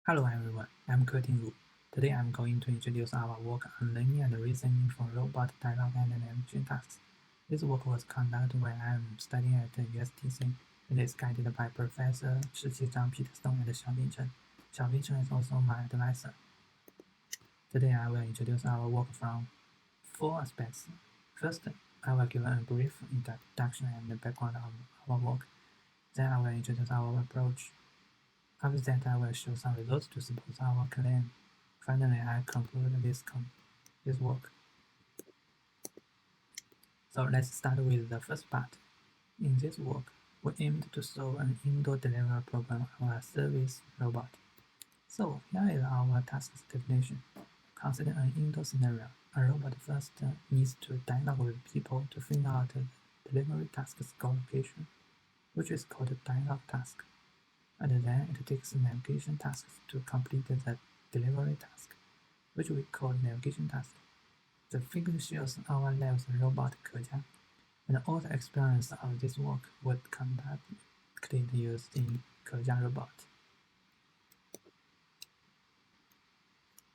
Hello everyone, I'm Keting Lu. Today I'm going to introduce our work on learning and reasoning for robot dialogue and navigation tasks. This work was conducted when I'm studying at the USTC and is guided by Professor Shiqi, Zhang, and Xiaoping Chen. Xiaoping Chen is also my advisor. Today I will introduce our work from four aspects. First, I will give a brief introduction and background of our work. Then I will introduce our approach. After that, I will show some results to support our claim. Finally, I conclude this work. So let's start with the first part. In this work, we aimed to solve an indoor delivery problem of a service robot. So here is our task definition. Consider an indoor scenario. A robot first needs to dialogue with people to find out the delivery task's goal location, which is called a dialogue task. And then it takes navigation tasks to complete the delivery task, which we call navigation task. The figure shows our lab's robot Kejia, and all the experience of this work was conducted using Kejia robot.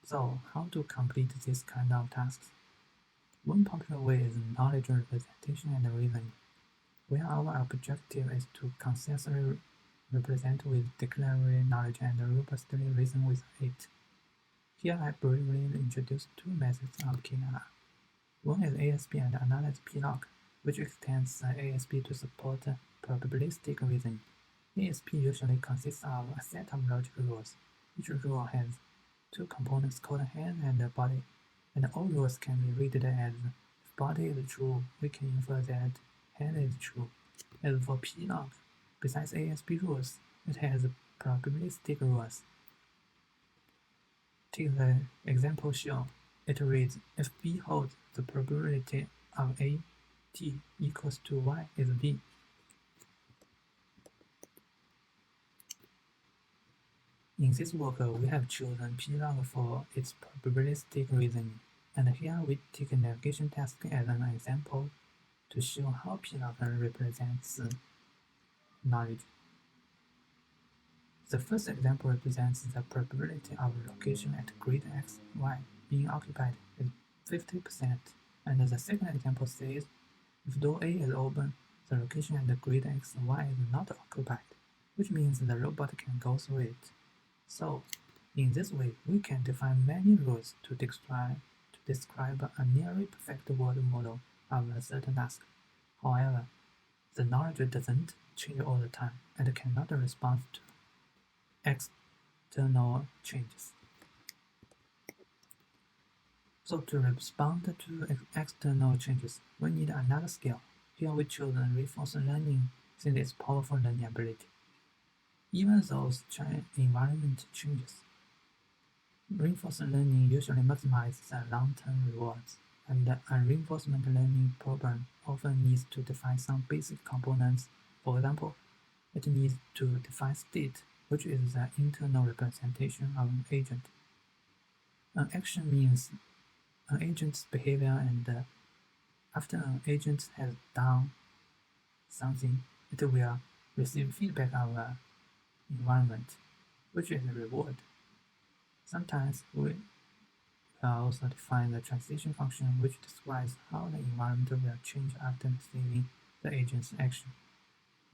So, how to complete this kind of tasks? One popular way is knowledge representation and reasoning, where our objective is to concisely represent with declaratory knowledge and robustly reason with it. Here I briefly introduce two methods of KR. One is ASP and another is PLOG, which extends ASP to support probabilistic reasoning. ASP usually consists of a set of logic rules. Each rule has two components called head and body, and all rules can be read as if body is true, we can infer that head is true. As for PLOG, besides ASP rules, it has probabilistic rules. Take the example shown. It reads, if B holds, the probability of A t equals to y is B. In this work, we have chosen PLOG for its probabilistic reasoning, and here we take a navigation task as an example to show how PLOG represents knowledge. The first example represents the probability of location at grid x, y being occupied is 50%, and the second example says if door A is open, the location at the grid x, y is not occupied, which means the robot can go through it. So, in this way, we can define many rules to describe a nearly perfect world model of a certain task. However, the knowledge doesn't change all the time and cannot respond to external changes. So to respond to external changes, we need another skill. Here we choose reinforcement learning since it's powerful learning ability. Even though environment changes, reinforcement learning usually maximizes the long-term rewards, and a reinforcement learning problem often needs to define some basic components. For example, it needs to define state, which is the internal representation of an agent. An action means an agent's behavior, and after an agent has done something, it will receive feedback of the environment, which is a reward. Sometimes we will also define the transition function, which describes how the environment will change after receiving the agent's action.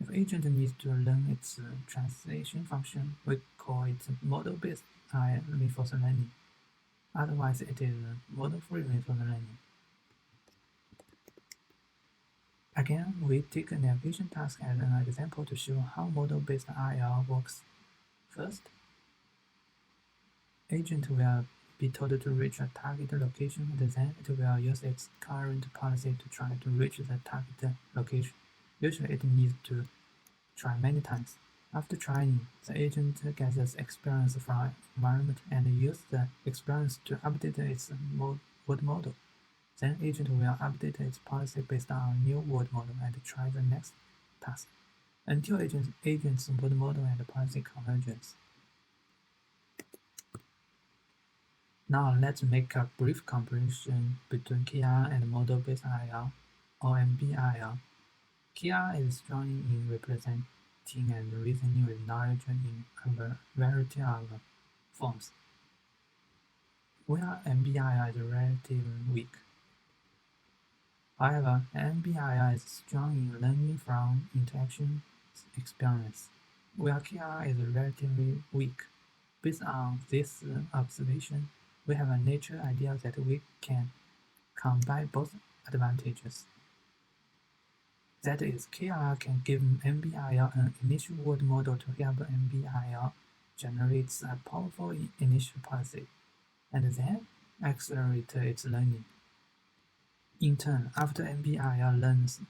If agent needs to learn its translation function, we call it model-based reinforcement learning. Otherwise, it is model-free reinforcement learning. Again, we take a navigation task as an example to show how model-based RL works. First, agent will be told to reach a target location, and then it will use its current policy to try to reach the target location. Usually it needs to try many times. After trying, the agent gathers experience from environment and uses the experience to update its world model. Then agent will update its policy based on new world model and try the next task, until agent's world model and policy convergence. Now let's make a brief comparison between KR and model-based RL, or MBRL. KR is strong in representing and reasoning with knowledge in a variety of forms, where MBIR is relatively weak. However, MBIR is strong in learning from interaction experience, where KR is relatively weak. Based on this observation, we have a natural idea that we can combine both advantages. That is, KR can give MBIR an initial word model to help MBIR generate a powerful initial policy, and then accelerate its learning. In turn, after MBIR learns,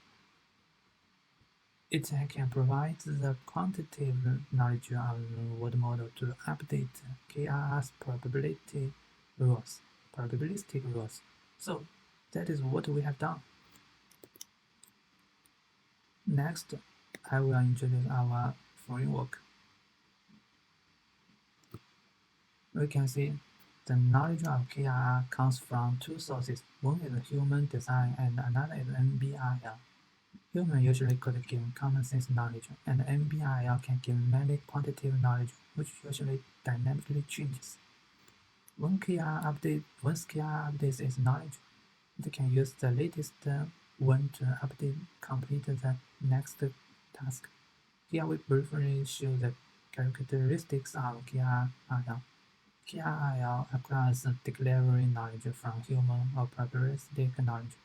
it can provide the quantitative knowledge of the word model to update KR's probabilistic rules. So that is what we have done. Next, I will introduce our framework. We can see the knowledge of KR comes from two sources. One is human design and another is MBIR. Human usually could give common sense knowledge, and MBIR can give many quantitative knowledge, which usually dynamically changes. Once KR updates its knowledge, it can use the latest one to complete the next task. Here we briefly show the characteristics of KRIL. KRIL acquires declaratory knowledge from human or probabilistic knowledge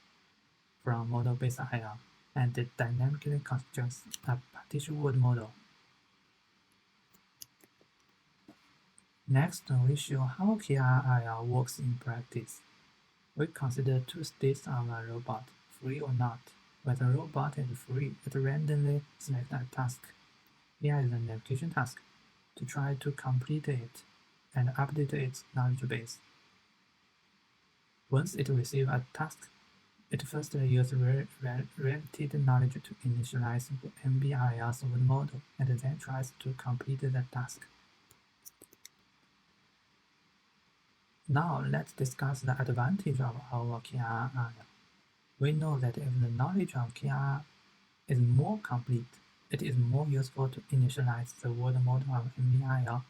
from model-based IL, and it dynamically constructs a partition word model. Next, we show how KRIL works in practice. We consider two states of a robot, free or not. When the robot is free, it randomly selects a task. Here is a navigation task, to try to complete it and update its knowledge base. Once it receives a task, it first uses related knowledge to initialize MBIR's word model and then tries to complete the task. Now let's discuss the advantage of our KRIL. We know that if the knowledge of KR is more complete, it is more useful to initialize the word model of MBIR.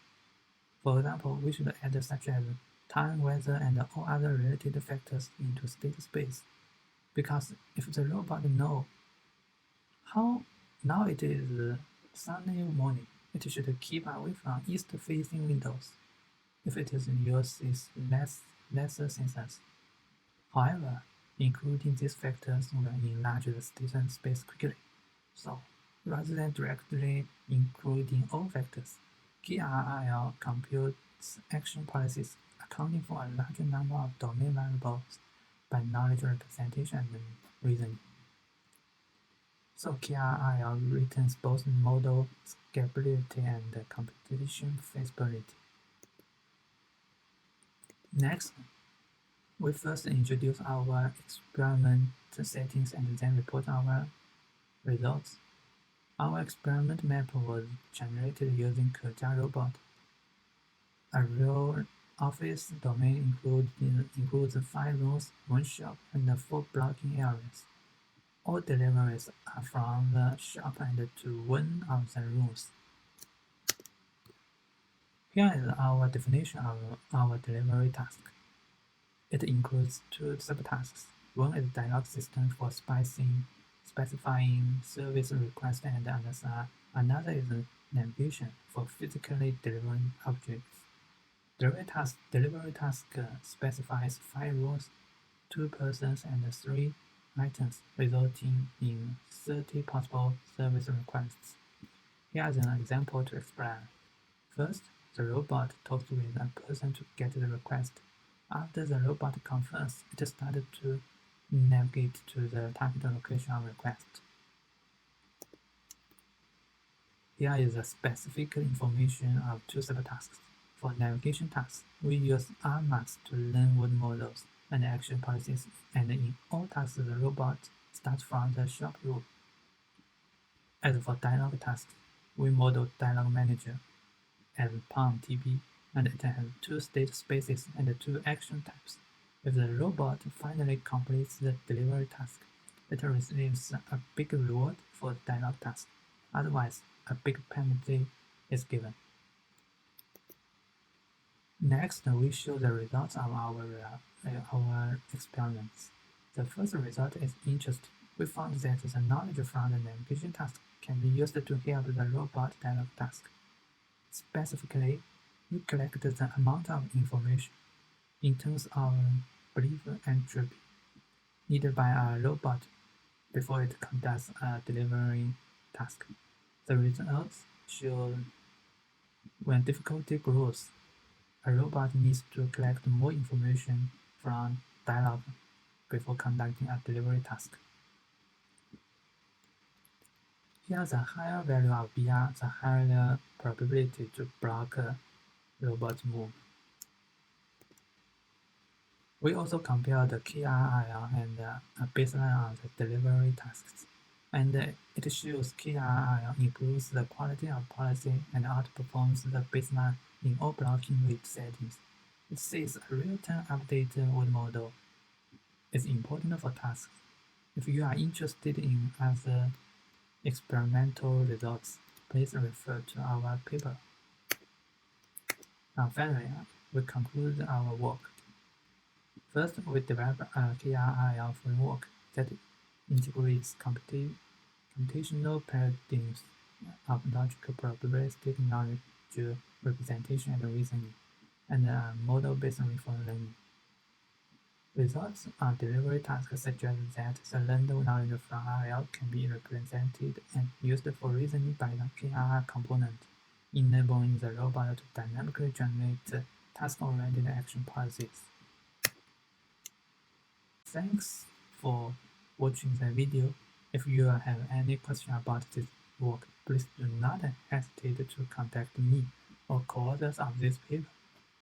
For example, we should add such as time, weather, and all other related factors into state space. Because if the robot knows how now it is sunny morning, it should keep away from east-facing windows. If it is uses lesser sensors. However, including these factors will enlarge the state space quickly. So, rather than directly including all factors, KRIL computes action policies accounting for a larger number of domain variables by knowledge representation and reasoning. So KRIL retains both model scalability and computation feasibility. Next, we first introduce our experiment settings and then report our results. Our experiment map was generated using Robot. A real office domain includes 5 rooms, 1 shop, and 4 blocking areas. All deliveries are from the shop and to one of the rooms. Here is our definition of our delivery task. It includes 2 subtasks. One is dialog system for specifying service requests and another is navigation for physically delivering objects. Delivery task specifies 5 roles, 2 persons, and 3 items, resulting in 30 possible service requests. Here is an example to explain. First, the robot talks with a person to get the request. After the robot confirms, it started to navigate to the target location of request. Here is the specific information of 2 subtasks. For navigation tasks, we use RMAX to learn word models and action policies, and in all tasks the robot starts from the shop rule. As for dialog tasks, we model Dialog Manager as POM-TB, and it has 2 state spaces and 2 action types. If the robot finally completes the delivery task, it receives a big reward for the dialog task. Otherwise, a big penalty is given. Next, we show the results of our experiments. The first result is interesting. We found that the knowledge from the navigation task can be used to help the robot dialog task. Specifically, we collect the amount of information in terms of belief entropy needed by a robot before it conducts a delivery task. The results show when difficulty grows, a robot needs to collect more information from dialog before conducting a delivery task. Here, the higher value of BR, the higher the probability to block a robot's move. We also compare the KRIL and a baseline on the delivery tasks, and it shows KRIL improves the quality of policy and outperforms the baseline in all blocking rate settings. It says a real-time update with model is important for tasks. If you are interested in other experimental results, please refer to our paper. Now finally, we conclude our work. First, we developed a KRIL framework that integrates computational paradigms of logical probabilistic knowledge, representation, and reasoning, and a model-based reinforcement learning. Results on delivery tasks suggest that the learned knowledge from RL can be represented and used for reasoning by the KRI component, enabling the robot to dynamically generate task-oriented action policies. Thanks for watching the video. If you have any question about this work, please do not hesitate to contact me or co-authors of this paper.